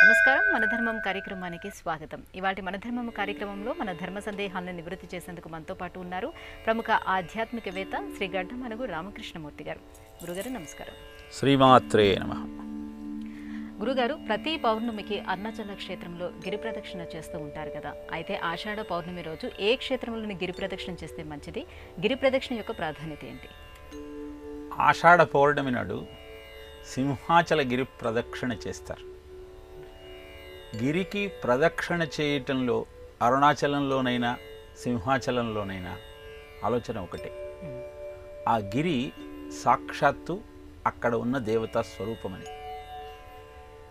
నమస్కారం. మన ధర్మం కార్యక్రమానికి స్వాగతం. ఇవాటి మన ధర్మం కార్యక్రమంలో మన ధర్మ సందేహాలను నివృత్తి చేసేందుకు మనతో పాటు ఉన్నారు ప్రముఖ ఆధ్యాత్మికవేత్త శ్రీ గడ్డమనుగు రామకృష్ణమూర్తి గారు. గురుగారు నమస్కారం. శ్రీమాత్రే నమః. గురుగారు, ప్రతి పౌర్ణమికి అరుణాచల క్షేత్రంలో గిరి ప్రదక్షిణ చేస్తూ ఉంటారు కదా. అయితే ఆషాఢ పౌర్ణమి రోజు ఏ క్షేత్రంలోని గిరి ప్రదక్షిణ చేస్తే మంచిది? గిరి ప్రదక్షిణ యొక్క ప్రాధాన్యత ఏంటి? ఆషాఢ పౌర్ణమి నాడు సింహాచల గిరి ప్రదక్షిణ చేస్తారు. గిరికి ప్రదక్షిణ చేయటంలో అరుణాచలంలోనైనా సింహాచలంలోనైనా ఆలోచన ఒకటే. ఆ గిరి సాక్షాత్తు అక్కడ ఉన్న దేవతా స్వరూపమని.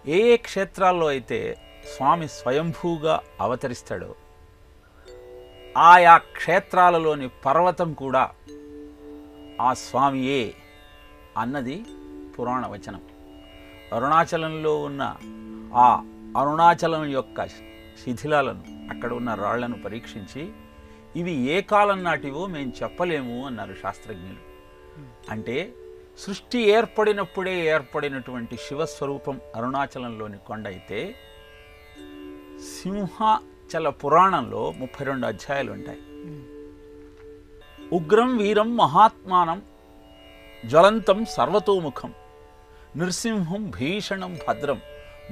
ఏ ఏ క్షేత్రాల్లో అయితే స్వామి స్వయంభూగా అవతరిస్తాడో ఆయా క్షేత్రాలలోని పర్వతం కూడా ఆ స్వామియే అన్నది పురాణ వచనం. అరుణాచలంలో ఉన్న ఆ అరుణాచలం యొక్క శిథిలాలను, అక్కడ ఉన్న రాళ్లను పరీక్షించి ఇవి ఏ కాలం నాటివో మేము చెప్పలేము అన్నారు శాస్త్రజ్ఞులు. అంటే సృష్టి ఏర్పడినప్పుడే ఏర్పడినటువంటి శివస్వరూపం అరుణాచలంలోని కొండ అయితే, సింహాచల పురాణంలో 32 అధ్యాయాలు ఉంటాయి. ఉగ్రం వీరం మహాత్మానం జ్వలంతం సర్వతోముఖం నృసింహం భీషణం భద్రం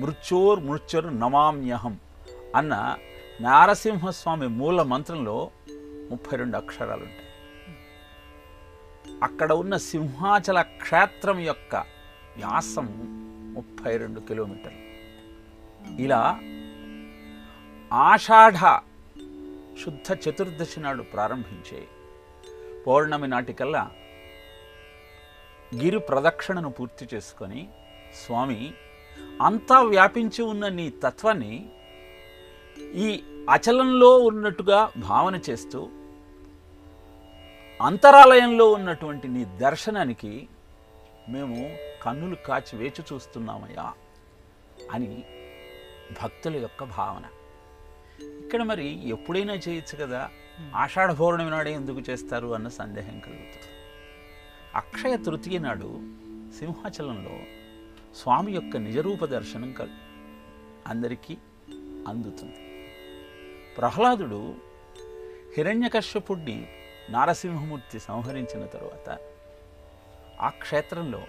మృత్యోర్మృత్యుర్ నమామ్యహం అన్న నారసింహస్వామి మూల మంత్రంలో 32 అక్షరాలు ఉంటాయి. అక్కడ ఉన్న సింహాచల క్షేత్రం యొక్క వ్యాసం 32 కిలోమీటర్లు. ఇలా ఆషాఢ శుద్ధ చతుర్దశి నాడు ప్రారంభించే పౌర్ణమి నాటికల్లా గిరి ప్రదక్షిణను పూర్తి చేసుకొని స్వామి అంతా వ్యాపించి ఉన్న నీ తత్వాన్ని ఈ అచలంలో ఉన్నట్టుగా భావన చేస్తూ అంతరాలయంలో ఉన్నటువంటి నీ దర్శనానికి మేము కన్నులు కాచి వేచి చూస్తున్నామయ్యా అని భక్తుల యొక్క భావన. ఇక్కడ మరి ఎప్పుడైనా చేయొచ్చు కదా, ఆషాఢ పౌర్ణమి నాడే ఎందుకు చేస్తారు అన్న సందేహం కలుగుతుంది. అక్షయ తృతీయ నాడు సింహాచలంలో స్వామి యొక్క నిజరూప దర్శనం అందరికీ అందుతుంది. ప్రహ్లాదుడు హిరణ్యకశ్యపుడిని నారసింహమూర్తి సంహరించిన తరువాత ఆ క్షేత్రంలో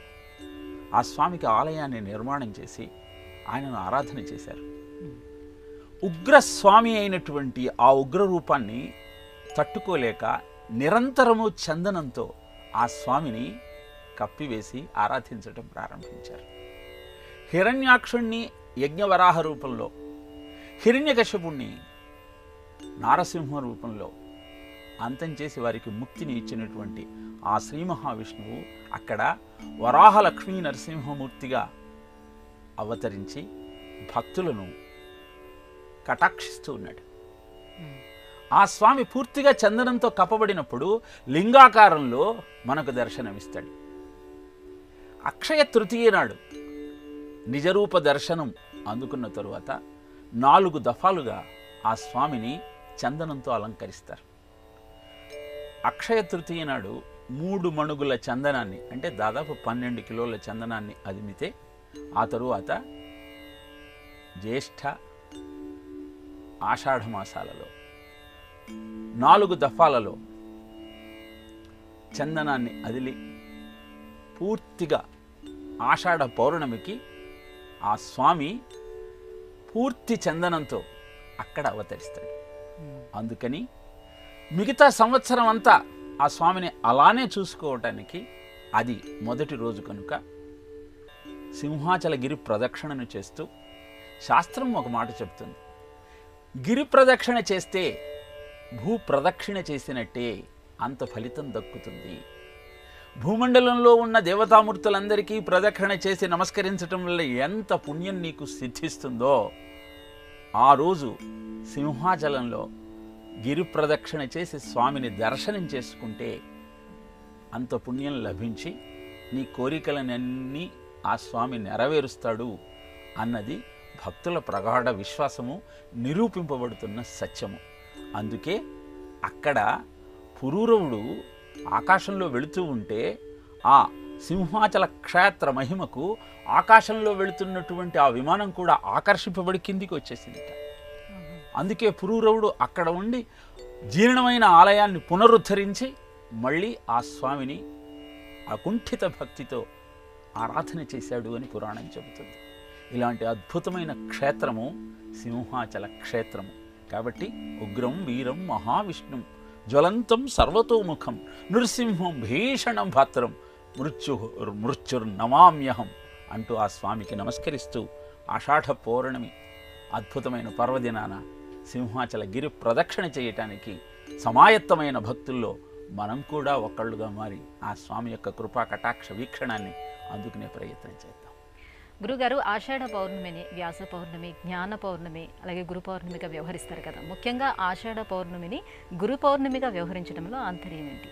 ఆ స్వామికి ఆలయాన్ని నిర్మాణం చేసి ఆయనను ఆరాధన చేశారు. ఉగ్రస్వామి అయినటువంటి ఆ ఉగ్ర రూపాన్ని తట్టుకోలేక నిరంతరము చందనంతో ఆ స్వామిని కప్పివేసి ఆరాధించటం ప్రారంభించారు. హిరణ్యాక్షుణ్ణి యజ్ఞవరాహ రూపంలో, హిరణ్యకశ్యపుణ్ణి నారసింహ రూపంలో అంతం చేసి వారికి ముక్తిని ఇచ్చినటువంటి ఆ శ్రీ మహావిష్ణువు అక్కడ వరాహ లక్ష్మీ నరసింహమూర్తిగా అవతరించి భక్తులను కటాక్షిస్తూ ఉన్నాడు. ఆ స్వామి పూర్తిగా చందనంతో కప్పబడినప్పుడు లింగాకారంలో మనకు దర్శనమిస్తాడు. అక్షయ తృతీయ నాడు నిజరూప దర్శనం అందుకున్న తరువాత 4 దఫాలుగా ఆ స్వామిని చందనంతో అలంకరిస్తారు. అక్షయ తృతీయ నాడు 3 మణుగుల చందనాన్ని, అంటే దాదాపు 12 కిలోల చందనాన్ని అదిమితే ఆ తరువాత జ్యేష్ఠ ఆషాఢ మాసాలలో 4 దఫాలలో చందనాన్ని అదిలి పూర్తిగా ఆషాఢ పౌర్ణమికి ఆ స్వామి పూర్తి చందనంతో అక్కడ అవతరిస్తాడు. అందుకని మిగతా సంవత్సరం అంతా ఆ స్వామిని అలానే చూసుకోవటానికి అది మొదటి రోజు కనుక సింహాచల గిరి ప్రదక్షిణను చేస్తూ శాస్త్రం ఒక మాట చెప్తుంది. గిరి ప్రదక్షిణ చేస్తే భూ ప్రదక్షిణ చేసినట్టే అంత ఫలితం దక్కుతుంది. భూమండలంలో ఉన్న దేవతామూర్తులందరికీ ప్రదక్షిణ చేసి నమస్కరించటం వల్ల ఎంత పుణ్యం నీకు సిద్ధిస్తుందో, ఆ రోజు సింహాచలంలో గిరి ప్రదక్షిణ చేసి స్వామిని దర్శనం చేసుకుంటే అంత పుణ్యం లభించి నీ కోరికలనన్నీ ఆ స్వామి నెరవేరుస్తాడు అన్నది భక్తుల ప్రగాఢ విశ్వాసము, నిరూపింపబడుతున్న సత్యము. అందుకే అక్కడ పురూరవుడు ఆకాశంలో వెళుతూ ఉంటే ఆ సింహాచల క్షేత్ర మహిమకు ఆకాశంలో వెళుతున్నటువంటి ఆ విమానం కూడా ఆకర్షింపబడి కిందికి వచ్చేసిందిట. అందుకే పురూరవుడు అక్కడ ఉండి జీర్ణమైన ఆలయాన్ని పునరుద్ధరించి మళ్ళీ ఆ స్వామిని అకుంఠిత భక్తితో ఆరాధన చేశాడు అని పురాణం చెబుతుంది. ఇలాంటి అద్భుతమైన క్షేత్రము సింహాచల క్షేత్రము. కాబట్టి ఉగ్రం వీరం మహావిష్ణుం జ్వలంతం సర్వతోముఖం నృసింహం భీషణం భద్రం మృత్యుర్నమామ్యహం అంటూ ఆ స్వామికి నమస్కరిస్తూ ఆషాఢ పౌర్ణమి అద్భుతమైన పర్వదినాన సింహాచల గిరి ప్రదక్షిణ చేయటానికి సమాయత్తమైన భక్తుల్లో మనం కూడా ఒకళ్ళుగా మారి ఆ స్వామి యొక్క కృపా కటాక్ష వీక్షణాన్ని అందుకునే ప్రయత్నం చేద్దాం. గురుగారు, ఆషాఢ పౌర్ణమిని వ్యాస పౌర్ణమి, జ్ఞాన పౌర్ణమి, అలాగే గురు పౌర్ణమిగా వ్యవహరిస్తారు కదా. ముఖ్యంగా ఆషాఢ పౌర్ణమిని గురు పౌర్ణమిగా వ్యవహరించడంలో ఆంతర్యం ఏంటి?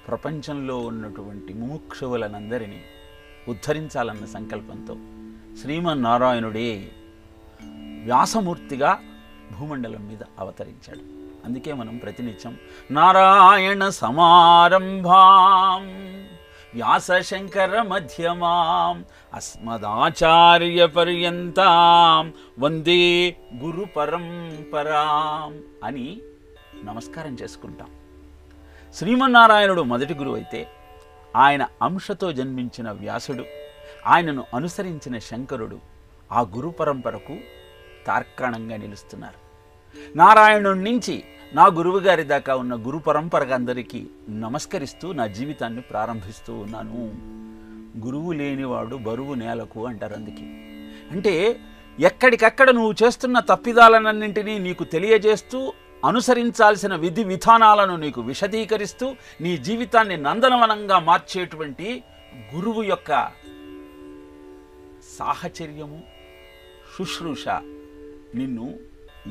ప్రపంచంలో ఉన్నటువంటి ముముక్షువులనందరినీ ఉద్ధరించాలన్న సంకల్పంతో శ్రీమన్నారాయణుడే వ్యాసమూర్తిగా భూమండలం మీద అవతరించాడు. అందుకే మనం ప్రతినిత్యం నారాయణ సమారంభాం వ్యాసశంకర మధ్యమాం అస్మదాచార్య పర్యంతాం వందే గురు పరంపరాం అని నమస్కారం చేసుకుంటాం. శ్రీమన్నారాయణుడు మొదటి గురువు అయితే ఆయన అంశతో జన్మించిన వ్యాసుడు, ఆయనను అనుసరించిన శంకరుడు ఆ గురు పరంపరకు తార్కాణంగా నిలుస్తున్నారు. నారాయణుడి నుంచి నా గురువు గారి దాకా ఉన్న గురు పరంపరగా అందరికీ నమస్కరిస్తూ నా జీవితాన్ని ప్రారంభిస్తూ ఉన్నాను. గురువు లేనివాడు బరువు నేలకు అంటారు. అందుకే అంటే ఎక్కడికక్కడ నువ్వు చేస్తున్న తప్పిదాలన్నింటినీ నీకు తెలియజేస్తూ అనుసరించాల్సిన విధి విధానాలను నీకు విశదీకరిస్తూ నీ జీవితాన్ని నందనవనంగా మార్చేటువంటి గురువు యొక్క సాహచర్యము, శుశ్రూష నిన్ను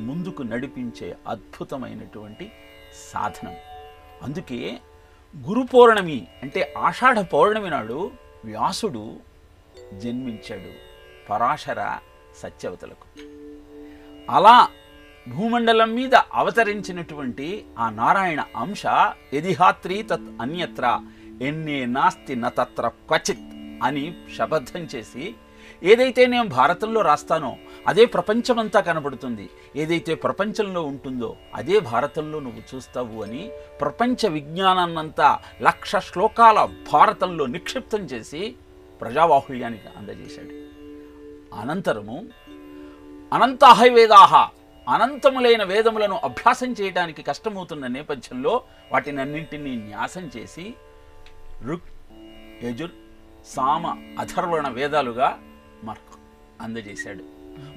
ముందుకు నడిపించే అద్భుతమైనటువంటి సాధనం. అందుకే గురు పౌర్ణమి అంటే ఆషాఢ పౌర్ణమి నాడు వ్యాసుడు జన్మించాడు పరాశర సత్యవతులకు. అలా భూమండలం మీద అవతరించినటువంటి ఆ నారాయణ అంశ యదిహాత్రి తత్ అన్యత్ర ఎన్నే నాస్తి న తత్ర క్వచిత్ అని శపథం చేసి ఏదైతే నేను భారతంలో రాస్తానో అదే ప్రపంచమంతా కనబడుతుంది, ఏదైతే ప్రపంచంలో ఉంటుందో అదే భారతంలో నువ్వు చూస్తావు అని ప్రపంచ విజ్ఞానాన్నంతా 1,00,000 శ్లోకాల భారతంలో నిక్షిప్తం చేసి ప్రజాబాహుళ్యానికి అందజేశాడు. అనంతరము అనంతాహ వేదాహ అనంతములైన వేదములను అభ్యాసం చేయడానికి కష్టమవుతున్న నేపథ్యంలో వాటినన్నింటినీ న్యాసం చేసి ఋక్, యజుర్, సామ, అథర్వణ వేదాలుగా మనకు అందజేశాడు.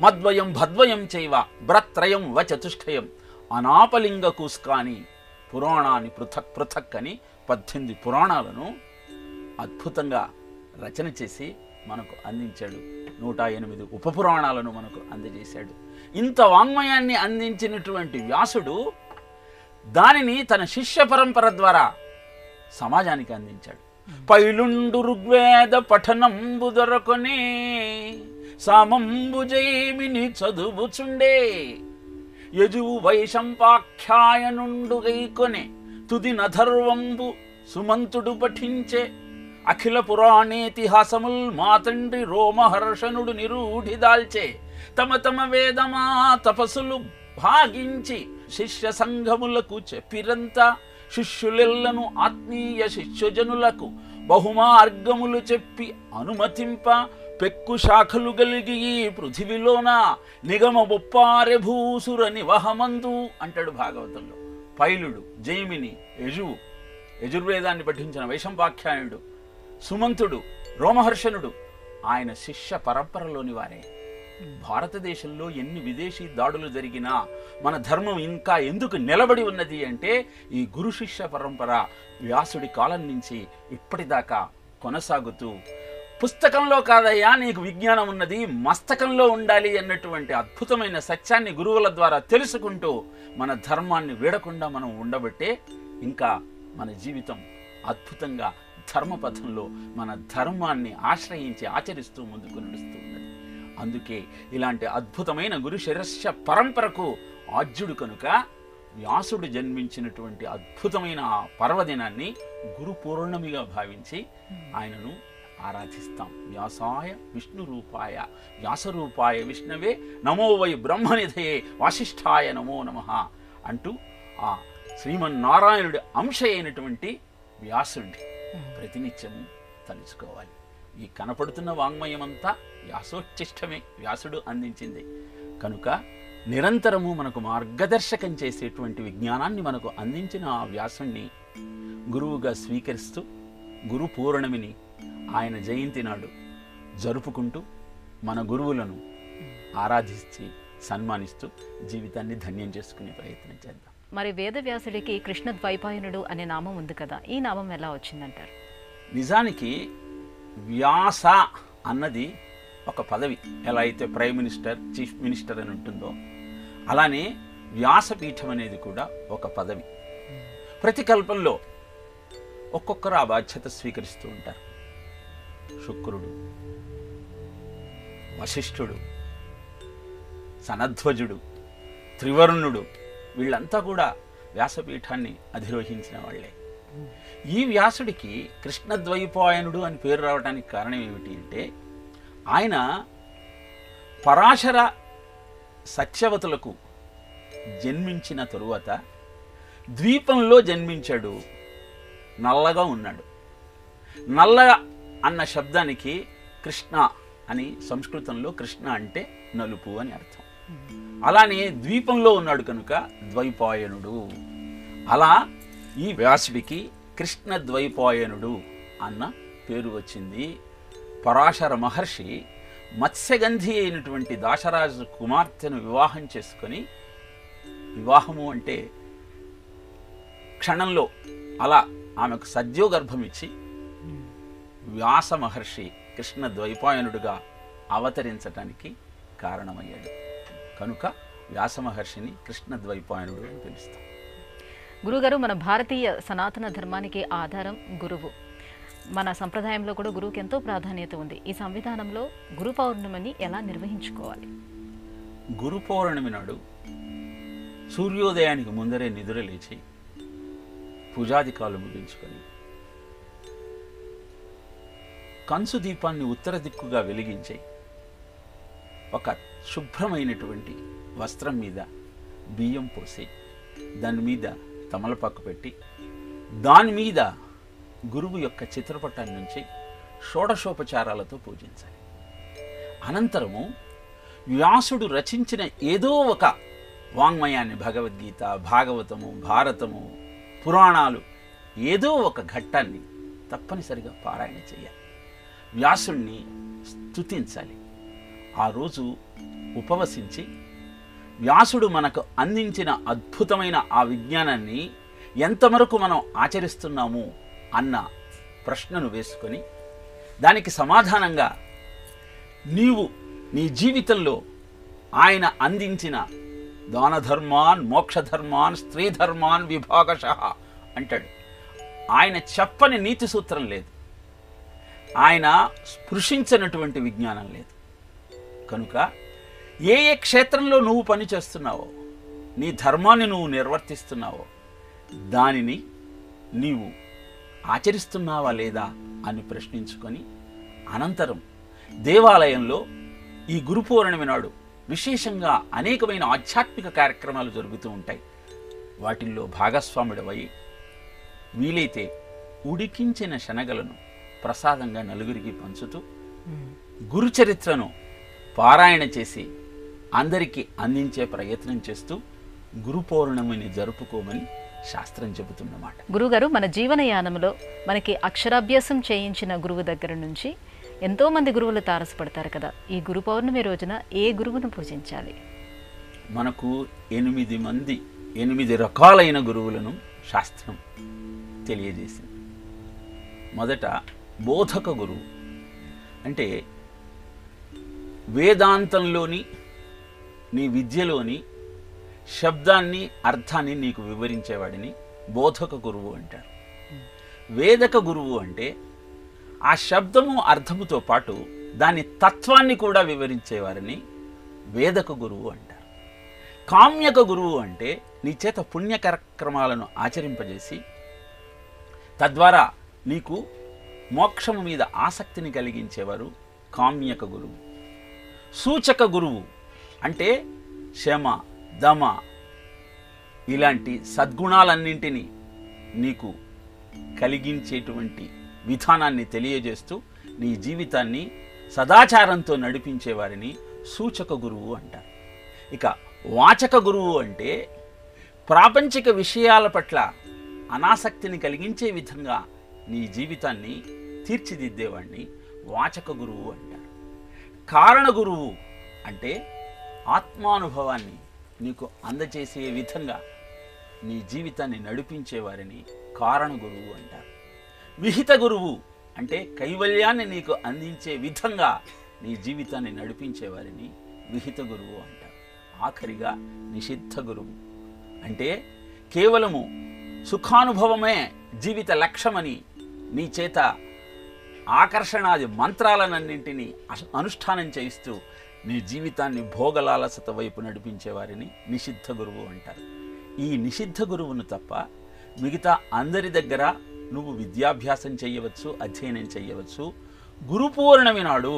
మద్వయం భద్వయం చైవ బ్రత్రయం వచతుష్టయం అనాపలింగ కూస్కాని పురాణాన్ని పృథక్ పృథక్ అని 18 పురాణాలను అద్భుతంగా రచన చేసి మనకు అందించాడు. 108 ఉపపురాణాలను మనకు అందజేశాడు. ఇంత వాంగ్మయాన్ని అందించినటువంటి వ్యాసుడు దానిని తన శిష్య పరంపర ద్వారా సమాజానికి అందించాడు. పైలుండు ఋగ్వేద పఠనంబు దొరకొని సామంబు జైమిని చదువుచుండే యజువు వైశంపాఖ్యాయనుండు గైకొనే తుది నధర్వంబు సుమంతుడు పఠించే అఖిల పురాణేతిహాసముల్ మాతండ్రి రోమహర్షణుడు నిరూఢి దాల్చే తమ తమ వేదమా తపస్సులు భాగించి శిష్య సంఘములకు చెప్పిరంతా శిష్యులెల్లను ఆత్మీయ శిష్యజనులకు బహుమార్గములు చెప్పి అనుమతింప పెక్కు శాఖలు గలిగి ఈ పృథివిలోన నిగమ బొప్పారె భూసుర నివహమందు అంటాడు భాగవతంలో. పైలుడు, జైమిని, యజువు, యజుర్వేదాన్ని పఠించిన వైశంపాఖ్యాయుడు, సుమంతుడు, రోమహర్షణుడు ఆయన శిష్య పరంపరలోని వారే. భారతదేశంలో ఎన్ని విదేశీ దాడులు జరిగినా మన ధర్మం ఇంకా ఎందుకు నిలబడి ఉన్నది అంటే ఈ గురు శిష్య పరంపర వ్యాసుడి కాలం నుంచి ఇప్పటిదాకా కొనసాగుతూ పుస్తకంలో కాదయ్యా నీకు విజ్ఞానం ఉన్నది మస్తకంలో ఉండాలి అన్నటువంటి అద్భుతమైన సత్యాన్ని గురువుల ద్వారా తెలుసుకుంటూ మన ధర్మాన్ని వీడకుండా మనం ఉండబట్టే ఇంకా మన జీవితం అద్భుతంగా ధర్మపథంలో మన ధర్మాన్ని ఆశ్రయించి ఆచరిస్తూ ముందుకు నడుస్తూ ఉన్నది. అందుకే ఇలాంటి అద్భుతమైన గురు శిష్య పరంపరకు ఆజ్యుడు కనుక వ్యాసుడు జన్మించినటువంటి అద్భుతమైన ఆ పర్వదినాన్ని గురు పౌర్ణమిగా భావించి ఆయనను ఆరాధిస్తాం. వ్యాసాయ విష్ణు రూపాయ వ్యాసరూపాయ విష్ణవే నమో వై బ్రహ్మనిధయే వాసిష్ఠాయ నమో నమః అంటూ ఆ శ్రీమన్నారాయణుడి అంశ అయినటువంటి వ్యాసుడిని ప్రతినిత్యము తలుచుకోవాలి. ఈ కనపడుతున్న వాంగ్మయమంతా వ్యాసోచ్ఛిష్టమే, వ్యాసుడు అందించింది కనుక నిరంతరము మనకు మార్గదర్శకం చేసేటువంటి విజ్ఞానాన్ని మనకు అందించిన ఆ వ్యాసుణ్ణి గురువుగా స్వీకరిస్తూ గురు పూర్ణమిని ఆయన జయంతి నాడు జరుపుకుంటూ మన గురువులను ఆరాధించి సన్మానిస్తూ జీవితాన్ని ధన్యం చేసుకునే ప్రయత్నం చేద్దాం. మరి వేదవ్యాసుడికి కృష్ణ ద్వైపాయనుడు అనే నామం ఉంది కదా, ఈ నామం ఎలా వచ్చిందంటారు? నిజానికి వ్యాస అన్నది ఒక పదవి. ఎలా అయితే ప్రైమ్ మినిస్టర్, చీఫ్ మినిస్టర్ అని ఉంటుందో అలానే వ్యాసపీఠం అనేది కూడా ఒక పదవి. ప్రతి కల్పంలో ఒక్కొక్కరు ఆ బాధ్యత స్వీకరిస్తూ ఉంటారు. శుక్రుడు, వశిష్ఠుడు, సనధ్వజుడు, త్రివర్ణుడు వీళ్ళంతా కూడా వ్యాసపీఠాన్ని అధిరోహించిన వాళ్లే. ఈ వ్యాసుడికి కృష్ణద్వైపాయనుడు అని పేరు రావడానికి కారణం ఏమిటి అంటే ఆయన పరాశర సత్యవతులకు జన్మించిన తరువాత ద్వీపంలో జన్మించాడు. నల్లగా ఉన్నాడు. నల్ల అన్న శబ్దానికి కృష్ణ అని సంస్కృతంలో కృష్ణ అంటే నలుపు అని అర్థం. అలానే ద్వీపంలో ఉన్నాడు కనుక ద్వైపాయనుడు. అలా ఈ వ్యాసుడికి కృష్ణ ద్వైపాయనుడు అన్న పేరు వచ్చింది. పరాశర మహర్షి మత్స్యగంధి అయినటువంటి దాశరాజు కుమార్తెను వివాహం చేసుకొని, వివాహము అంటే క్షణంలో అలా ఆమెకు సద్యోగర్భం ఇచ్చి వ్యాస మహర్షి కృష్ణ ద్వైపాయనుడుగా అవతరించటానికి కారణమయ్యాడు కనుక వ్యాస మహర్షిని కృష్ణ ద్వైపాయనుడు అని పిలుస్తాం. గురుగారు, మన భారతీయ సనాతన ధర్మానికి ఆధారం గురువు. మన సంప్రదాయంలో కూడా గురువుకి ఎంతో ప్రాధాన్యత ఉంది. ఈ సంవిధానంలో గురు పౌర్ణమిని ఎలా నిర్వహించుకోవాలి? గురు పౌర్ణమి నాడు సూర్యోదయానికి ముందరే నిద్ర లేచి పూజాదికాలు ముగించుకొని కంసు దీపాన్ని ఉత్తర దిక్కుగా వెలిగించి ఒక శుభ్రమైనటువంటి వస్త్రం మీద బియ్యం పోసి దాని మీద తమలపాకు పెట్టి దాని మీద గురువు యొక్క చిత్రపటాన్ని నుంచి షోడశోపచారాలతో పూజించాలి. అనంతరము వ్యాసుడు రచించిన ఏదో ఒక వాంగ్మయాన్ని, భగవద్గీత, భాగవతము, భారతము, పురాణాలు, ఏదో ఒక ఘట్టాన్ని తప్పనిసరిగా పారాయణ చేయాలి. వ్యాసుణ్ణి స్తుతించాలి. ఆ రోజు ఉపవసించి వ్యాసుడు మనకు అందించిన అద్భుతమైన ఆ విజ్ఞానాన్ని ఎంతవరకు మనం ఆచరిస్తున్నాము అన్న ప్రశ్నను వేసుకొని దానికి సమాధానంగా నీవు నీ జీవితంలో ఆయన అందించిన దానధర్మాన్, మోక్షధర్మాన్, స్త్రీధర్మాన్ విభాగశః అంటాడు. ఆయన చెప్పని నీతి సూత్రం లేదు. ఆయన స్పృశించినటువంటి విజ్ఞానం లేదు. కనుక ఏ ఏ క్షేత్రంలో నువ్వు పని చేస్తున్నావో, నీ ధర్మాన్ని నువ్వు నిర్వర్తిస్తున్నావో దానిని నీవు ఆచరిస్తున్నావా లేదా అని ప్రశ్నించుకొని అనంతరం దేవాలయంలో ఈ గురు పౌర్ణమి నాడు విశేషంగా అనేకమైన ఆధ్యాత్మిక కార్యక్రమాలు జరుగుతూ ఉంటాయి. వాటిల్లో భాగస్వాముడవై వీలైతే ఉడికించిన శనగలను ప్రసాదంగా నలుగురికి పంచుతూ గురుచరిత్రను పారాయణ చేసి అందరికీ అందించే ప్రయత్నం చేస్తూ గురు పౌర్ణమిని జరుపుకోమని శాస్త్రం చెబుతున్నమాట. గురుగారు, మన జీవనయానంలో మనకి అక్షరాభ్యాసం చేయించిన గురువు దగ్గర నుంచి ఎంతోమంది గురువులు తారసపడతారు కదా, ఈ గురు పౌర్ణమి రోజున ఏ గురువును పూజించాలి? మనకు 8 రకాలైన గురువులను శాస్త్రం తెలియజేసింది. మొదట బోధక గురువు అంటే వేదాంతంలోని, నీ విద్యలోని శబ్దాన్ని, అర్థాన్ని నీకు వివరించేవాడిని బోధక గురువు అంటారు. వేదక గురువు అంటే ఆ శబ్దము, అర్థముతో పాటు దాని తత్వాన్ని కూడా వివరించేవారిని వేదక గురువు అంటారు. కామ్యక గురువు అంటే నీ చేత పుణ్య కార్యక్రమాలను ఆచరింపజేసి తద్వారా నీకు మోక్షము మీద ఆసక్తిని కలిగించేవారు కామ్యక గురువు. సూచక గురువు అంటే శమ, దమ ఇలాంటి సద్గుణాలన్నింటినీ నీకు కలిగించేటువంటి విధానాన్ని తెలియజేస్తూ నీ జీవితాన్ని సదాచారంతో నడిపించే వారిని సూచక గురువు అంటారు. ఇక వాచక గురువు అంటే ప్రాపంచిక విషయాల పట్ల అనాసక్తిని కలిగించే విధంగా నీ జీవితాన్ని తీర్చిదిద్దేవాడిని వాచక గురువు అంటారు. కారణ గురువు అంటే ఆత్మానుభవాన్ని నీకు అందజేసే విధంగా నీ జీవితాన్ని నడిపించేవారిని కారణ గురువు అంటారు. విహిత గురువు అంటే కైవల్యాన్ని నీకు అందించే విధంగా నీ జీవితాన్ని నడిపించేవారిని విహిత గురువు అంటారు. ఆఖరిగా నిషిద్ధ గురువు అంటే కేవలము సుఖానుభవమే జీవిత లక్ష్యమని నీ చేత ఆకర్షణాది మంత్రాలన్నింటినీ అనుష్ఠానం చేయిస్తూ నీ జీవితాన్ని భోగలాలసత వైపు నడిపించే వారిని నిషిద్ధ గురువు అంటారు. ఈ నిషిద్ధ గురువును తప్ప మిగతా అందరి దగ్గర నువ్వు విద్యాభ్యాసం చేయవచ్చు, అధ్యయనం చేయవచ్చు. గురు పౌర్ణమి నాడు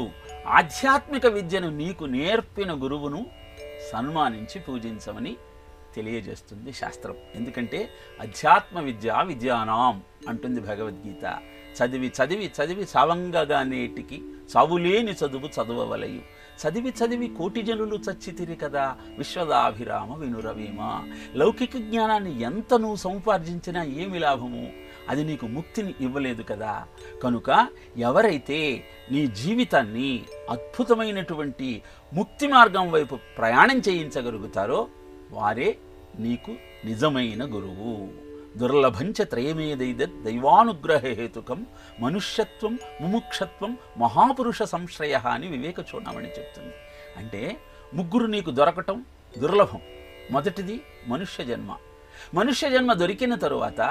ఆధ్యాత్మిక విద్యను నీకు నేర్పిన గురువును సన్మానించి పూజించమని తెలియజేస్తుంది శాస్త్రం. ఎందుకంటే అధ్యాత్మ విద్య విద్యానాం అంటుంది భగవద్గీత. చదివి చదివి చదివి సావంగగా నేటికి సావులేని చదువు చదవవలయు. చదివి చదివి కోటి జనులు చచ్చితిరి కదా విశ్వదాభిరామ వినురవీమ. లౌకిక జ్ఞానాన్ని ఎంత నువ్వు సముపార్జించినా ఏమి లాభము? అది నీకు ముక్తిని ఇవ్వలేదు కదా. కనుక ఎవరైతే నీ జీవితాన్ని అద్భుతమైనటువంటి ముక్తి మార్గం వైపు ప్రయాణం చేయించగలుగుతారో వారే నీకు నిజమైన గురువు. దుర్లభంచ త్రయమేదైదత్ దైవానుగ్రహ హేతుకం మనుష్యత్వం ముముక్షత్వం మహాపురుష సంశ్రయ అని వివేక చూడమని చెప్తుంది. అంటే ముగ్గురు నీకు దొరకటం దుర్లభం. మొదటిది మనుష్య జన్మ. మనుష్య జన్మ దొరికిన తరువాత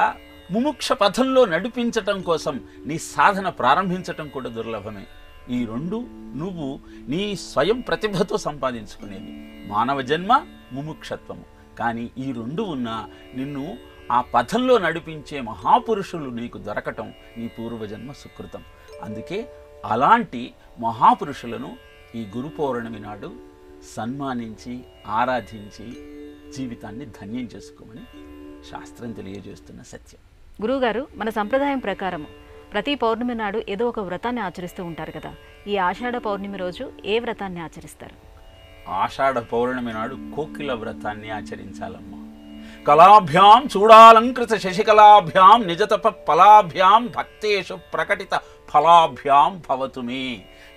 ముముక్ష పథంలో నడిపించటం కోసం నీ సాధన ప్రారంభించటం కూడా దుర్లభమే. ఈ రెండు నువ్వు నీ స్వయం ప్రతిభతో సంపాదించుకునేవి. మానవ జన్మ, ముముక్షత్వము. కానీ ఈ రెండు ఉన్నా నిన్ను ఆ పథంలో నడిపించే మహాపురుషులు నీకు దొరకటం నీ పూర్వజన్మ సుకృతం. అందుకే అలాంటి మహాపురుషులను ఈ గురు పౌర్ణమి నాడు సన్మానించి ఆరాధించి జీవితాన్ని ధన్యం చేసుకోమని శాస్త్రం తెలియజేస్తున్న సత్యం. గురువుగారు, మన సంప్రదాయం ప్రకారం ప్రతి పౌర్ణమి నాడు ఏదో ఒక వ్రతాన్ని ఆచరిస్తూ ఉంటారు కదా. ఈ ఆషాఢ పౌర్ణమి రోజు ఏ వ్రతాన్ని ఆచరిస్తారు? ఆషాఢ పౌర్ణమి నాడు కోకిల వ్రతాన్ని ఆచరించాలమ్మా. కళాభ్యాం చూడాలంకృత శశికళాభ్యాం నిజతప ఫలాభ్యాం భక్తేషు ప్రకటిత ఫలాభ్యాం భవతు మే.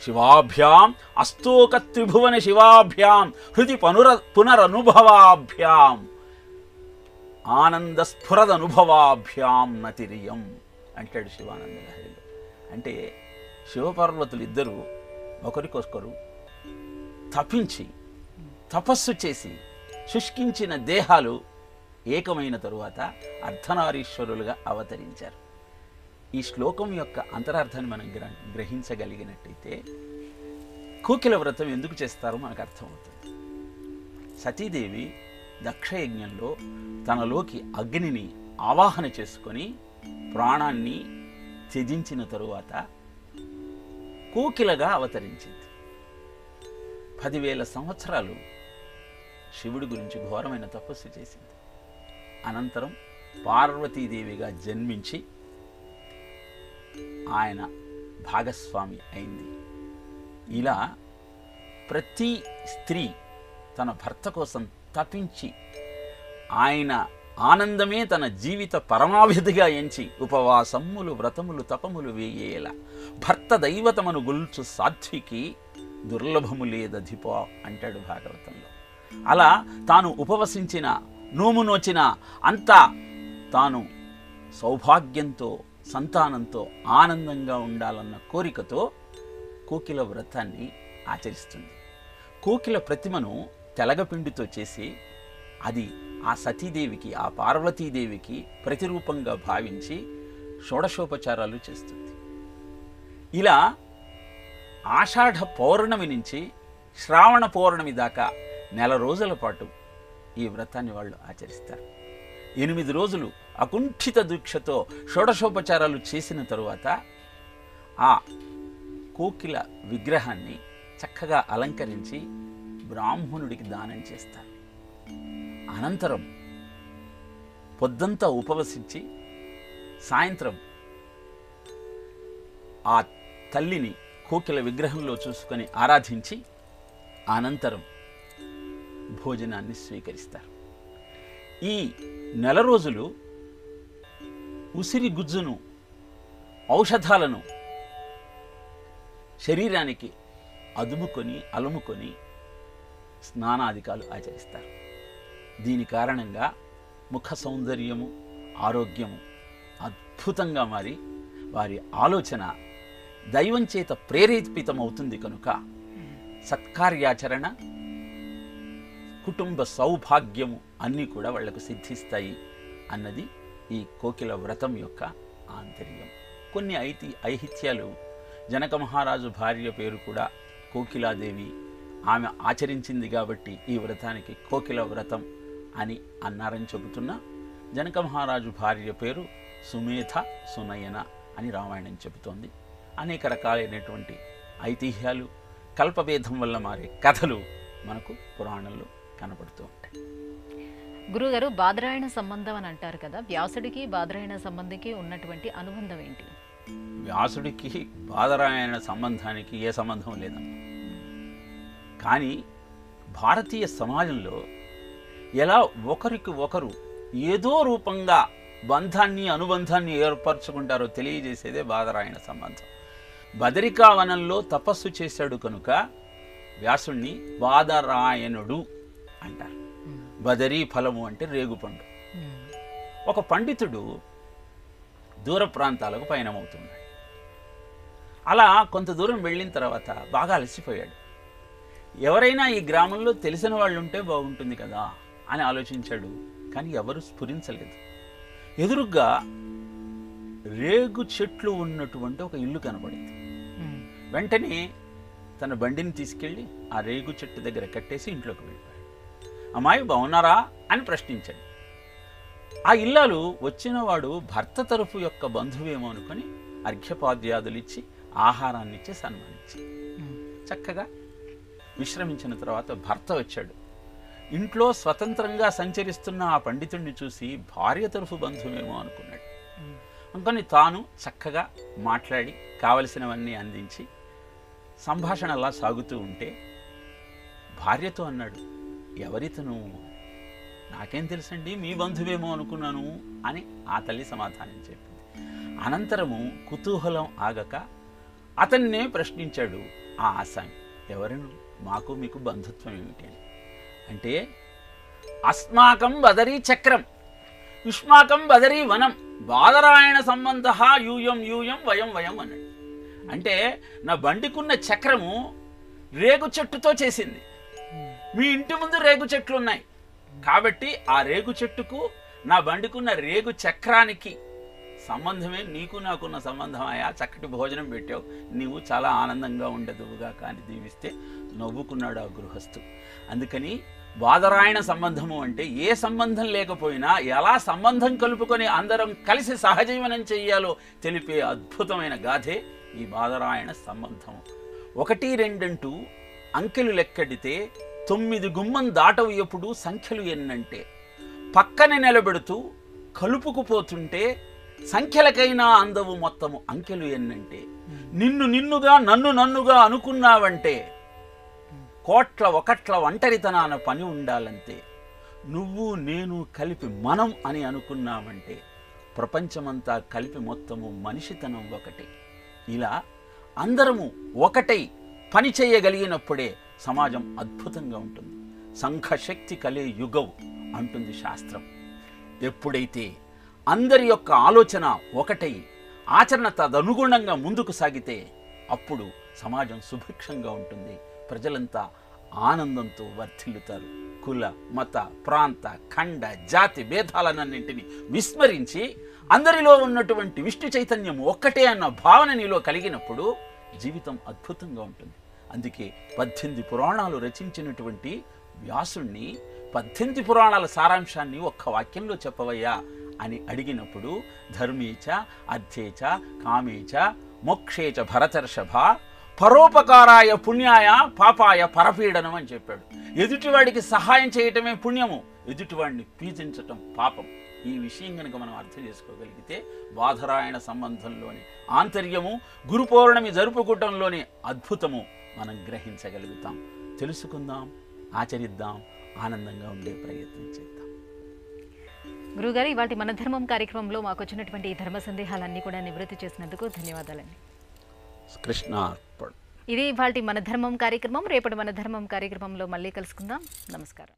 శివాభ్యాం అస్తోక త్రిభువన శివాభ్యాం హృది పునరనుభవాభ్యాం ఆనంద స్ఫురదనుభవాభ్యాం నతిరియం అంటాడు శివానంద లహరిలో. అంటే శివపార్వతులు ఇద్దరు ఒకరికొకరు తపించి తపస్సు చేసి శుష్కించిన దేహాలు ఏకమైన తరువాత అర్ధనారీశ్వరులుగా అవతరించారు. ఈ శ్లోకం యొక్క అంతరార్థాన్ని మనం గ్రహించగలిగినట్టయితే కోకిల వ్రతం ఎందుకు చేస్తారో మనకు అర్థమవుతుంది. సతీదేవి దక్షయజ్ఞంలో తనలోకి అగ్నిని ఆవాహన చేసుకొని ప్రాణాన్ని త్యజించిన తరువాత కోకిలగా అవతరించింది. 10,000 సంవత్సరాలు శివుడి గురించి ఘోరమైన తపస్సు చేసింది. అనంతరం పార్వతీదేవిగా జన్మించి ఆయన భాగస్వామి అయింది. ఇలా ప్రతి స్త్రీ తన భర్త కోసం తపించి ఆయన ఆనందమే తన జీవిత పరమావధిగా ఎంచి ఉపవాసములు వ్రతములు తపములు వేయేలా భర్త దైవతమను గొల్చు సాధ్వికి దుర్లభము లేదధిపో అంటాడు భాగవతంలో. అలా తాను ఉపవసించిన నోము నోచిన అంతా తాను సౌభాగ్యంతో సంతానంతో ఆనందంగా ఉండాలన్న కోరికతో కోకిల వ్రతాన్ని ఆచరిస్తుంది. కోకిల ప్రతిమను తెలగపిండితో చేసి అది ఆ సతీదేవికి ఆ పార్వతీదేవికి ప్రతిరూపంగా భావించి షోడశోపచారాలు చేస్తుంది. ఇలా ఆషాఢ పౌర్ణమి నుంచి శ్రావణ పౌర్ణమి దాకా 4 రోజుల పాటు ఈ వ్రతాన్ని వాళ్ళు ఆచరిస్తారు. 8 రోజులు అకుంఠిత దీక్షతో షోడశోపచారాలు చేసిన తరువాత ఆ కోకిల విగ్రహాన్ని చక్కగా అలంకరించి బ్రాహ్మణుడికి దానం చేస్తారు. అనంతరం పొద్దంతా ఉపవసించి సాయంత్రం ఆ తల్లిని కోకిల విగ్రహంలో చూసుకొని ఆరాధించి అనంతరం భోజనాన్ని స్వీకరిస్తారు. ఈ నెల రోజులు ఉసిరి గుజ్జును, ఔషధాలను శరీరానికి అలుముకొని స్నానాధికాలు ఆచరిస్తారు. దీని కారణంగా ముఖ సౌందర్యము, ఆరోగ్యము అద్భుతంగా మారి వారి ఆలోచన దైవం చేత ప్రేరేపితమవుతుంది. కనుక సత్కార్యాచరణ, కుటుంబ సౌభాగ్యము అన్నీ కూడా వాళ్లకు సిద్ధిస్తాయి అన్నది ఈ కోకిల వ్రతం యొక్క ఆంతర్యం. కొన్ని ఐహిత్యాలు, జనక మహారాజు భార్య పేరు కూడా కోకిలాదేవి, ఆమె ఆచరించింది కాబట్టి ఈ వ్రతానికి కోకిల వ్రతం అని అన్నారని చెబుతున్నా, జనక మహారాజు భార్య పేరు సుమేధ సునయన అని రామాయణం చెబుతోంది. అనేక రకాలైనటువంటి ఐతిహ్యాలు, కల్పభేదం వల్ల మారే కథలు మనకు పురాణంలో కనబడుతూ ఉంటాయి. గురుగారు, బాదరాయణ సంబంధం అని అంటారు కదా, వ్యాసుడికి బాదరాయణ సంబంధికి ఉన్నటువంటి అనుబంధం ఏంటి? వ్యాసుడికి బాదరాయణ సంబంధానికి ఏ సంబంధం లేదమ్మా. కానీ భారతీయ సమాజంలో ఎలా ఒకరికి ఒకరు ఏదో రూపంగా బంధాన్ని, అనుబంధాన్ని ఏర్పరచుకుంటారో తెలియజేసేదే బాదరాయణ సంబంధం. బదరికావనంలో తపస్సు చేశాడు కనుక వ్యాసుణ్ణి బాదరాయణుడు అంటారు. బదరీ ఫలము అంటే రేగుపండు. ఒక పండితుడు దూర ప్రాంతాలకు పయనమవుతున్నాడు. అలా కొంత దూరం వెళ్ళిన తర్వాత బాగా అలసిపోయాడు. ఎవరైనా ఈ గ్రామంలో తెలిసిన వాళ్ళు ఉంటే బాగుంటుంది కదా అని ఆలోచించాడు. కానీ ఎవరు స్ఫురించలేదు. ఎదురుగ్గా రేగు చెట్లు ఉన్నటువంటి ఒక ఇల్లు కనబడింది. వెంటనే తన బండిని తీసుకెళ్ళి ఆ రేగు చెట్టు దగ్గర కట్టేసి ఇంట్లోకి వెళ్ళిపోయాడు. అమ్మాయి బాగున్నారా అని ప్రశ్నించాడు. ఆ ఇల్లాలు వచ్చినవాడు భర్త తరఫు యొక్క బంధువేమో అనుకొని అర్ఘ్యపాద్యాదులు ఇచ్చి, ఆహారాన్ని ఇచ్చి సన్మానించి చక్కగా విశ్రమించిన తర్వాత భర్త వచ్చాడు. ఇంట్లో స్వతంత్రంగా సంచరిస్తున్న ఆ పండితుడిని చూసి భార్య తరఫు బంధువేమో అనుకున్నాడు. అనుకొని తాను చక్కగా మాట్లాడి కావలసినవన్నీ అందించి సంభాషణ అలా సాగుతూ ఉంటే భార్యతో అన్నాడు, ఎవరితను? నాకేం తెలుసండి, మీ బంధువేమో అనుకున్నాను అని ఆ తల్లి సమాధానం చెప్పింది. అనంతరము కుతూహలం ఆగక అతన్నే ప్రశ్నించాడు ఆ ఆసామి, ఎవరను, మాకు మీకు బంధుత్వం ఏమిటి అని. అంటే అస్మాకం బదరీ చక్రం యుష్మాకం బదరీ వనం బాదరాయణ సంబంధ యూయం యూయం వయం వయం అన్నాడు. అంటే నా బండికున్న చక్రము రేగు చెట్టుతో చేసింది. మీ ఇంటి ముందు రేగు చెట్లు ఉన్నాయి కాబట్టి ఆ రేగు చెట్టుకు నా బండికున్న రేగు చక్రానికి సంబంధమే నీకు నాకున్న సంబంధమయ్యా. చక్కటి భోజనం పెట్టావు, నీవు చాలా ఆనందంగా ఉండదువుగా కానీ దీవిస్తే నవ్వుకున్నాడు ఆ గృహస్థు. అందుకని బాదరాయణ సంబంధము అంటే ఏ సంబంధం లేకపోయినా ఎలా సంబంధం కలుపుకొని అందరం కలిసి సహజీవనం చెయ్యాలో తెలిపే అద్భుతమైన గాథే ఈ బాదరాయణ సంబంధము. 1, 2 అంటూ అంకెలు లెక్కడితే 9 గుమ్మం దాటవు ఎప్పుడు సంఖ్యలు ఎన్నంటే, పక్కన నిలబెడుతూ కలుపుకుపోతుంటే సంఖ్యలకైనా అందవు మొత్తము అంకెలు ఎన్నంటే, నిన్ను నిన్నుగా నన్ను నన్నుగా అనుకున్నావంటే కోట్ల ఒకట్ల ఒంటరితనాన పని ఉండాలంతే, నువ్వు నేను కలిపి మనం అని అనుకున్నామంటే ప్రపంచమంతా కలిపి మొత్తము మనిషితనం ఒకటే. ఇలా అందరము ఒకటై పని చేయగలిగినప్పుడే సమాజం అద్భుతంగా ఉంటుంది. సంఘశక్తి కలే యుగం అంటుంది శాస్త్రం. ఎప్పుడైతే అందరి యొక్క ఆలోచన ఒకటై ఆచరణ తదనుగుణంగా ముందుకు సాగితే అప్పుడు సమాజం సుభిక్షంగా ఉంటుంది. ప్రజలంతా ఆనందంతో వర్ధిల్లుతారు. కుల, మత, ప్రాంత, ఖండ, జాతి భేదాలన్నింటినీ విస్మరించి అందరిలో ఉన్నటువంటి విష్ణు చైతన్యం ఒక్కటే అన్న భావన నీలో కలిగినప్పుడు జీవితం అద్భుతంగా ఉంటుంది. అందుకే 18 పురాణాలు రచించినటువంటి వ్యాసుణ్ణి 18 పురాణాల సారాంశాన్ని ఒక్క వాక్యంలో చెప్పవయ్యా అని అడిగినప్పుడు ధర్మీచ అర్థేచ కామేచ మోక్షేచ భరతర్షభ పరోపకారాయ పుణ్యాయ పాపాయ పరపీడనం అని చెప్పాడు. ఎదుటివాడికి సహాయం చేయటమే పుణ్యము, ఎదుటివాడిని పీడించటం పాపం. ఈ విషయం కనుక మనం అర్థం చేసుకోగలిగితే బాధరాయణ సంబంధంలోని ఆంతర్యము, గురు పౌర్ణమి జరుపుకోవటంలోని అద్భుతము మనం గ్రహించగలుగుతాం. తెలుసుకుందాం, ఆచరిద్దాం, ఆనందంగా ఉండే ప్రయత్నం చేద్దాం. గురుగారు, ఇవాళ మన ధర్మం కార్యక్రమంలో మాకు వచ్చినటువంటి ఈ ధర్మ సందేహాలన్నీ కూడా నివృత్తి చేసినందుకు ధన్యవాదాలండి. కృష్ణార్పణ. ఇది ఇవాళ మన ధర్మం కార్యక్రమం. రేపటి మన ధర్మం కార్యక్రమంలో మళ్ళీ కలుసుకుందాం. నమస్కారం.